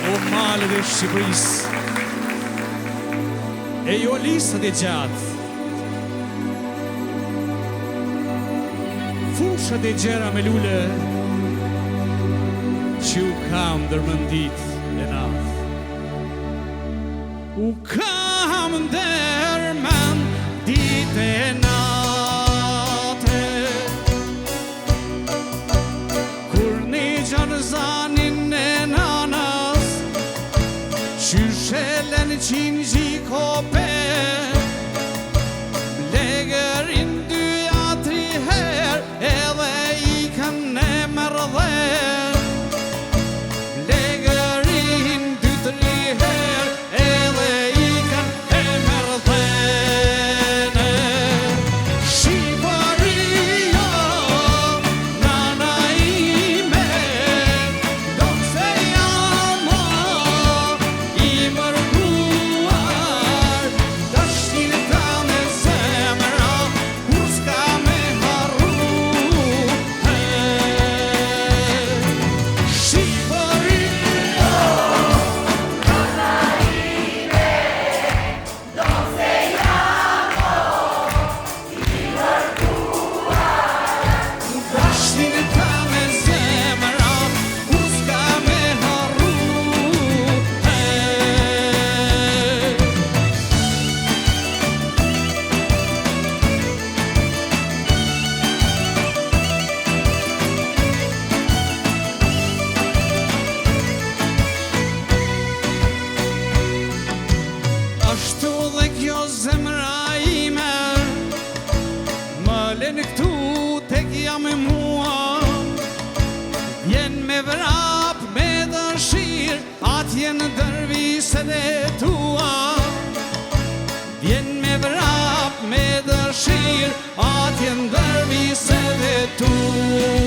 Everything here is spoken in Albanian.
O malëve Shqipëris, e jo lisët e gjatë, fushët e gjera me lule, që u kam dërmëndit e natë. U kam dërmëndit e natë, kur një gjanë zanin e nanas, Qyshelen qinë gjikope, Blegërin dyja tri her, edhe I kanë e mërdher. Blegërin dy tri her, edhe I kanë e mërdher. Shqipëria, nana ime, do se jam I mërkuar, dashnin ta me zemra, kur s'ka me harru. Shqipëria, Nana ime, do se jam I mërkuar, dashnin ta me zemra, kur s'ka me harru. Ashtu dhe kjo zemra ime, më len këtu tek jam e mua, vjen me vrap me dëshir, atje në dërviset e tua. Vjen me vrap me dëshir, atje në dërviset e tua.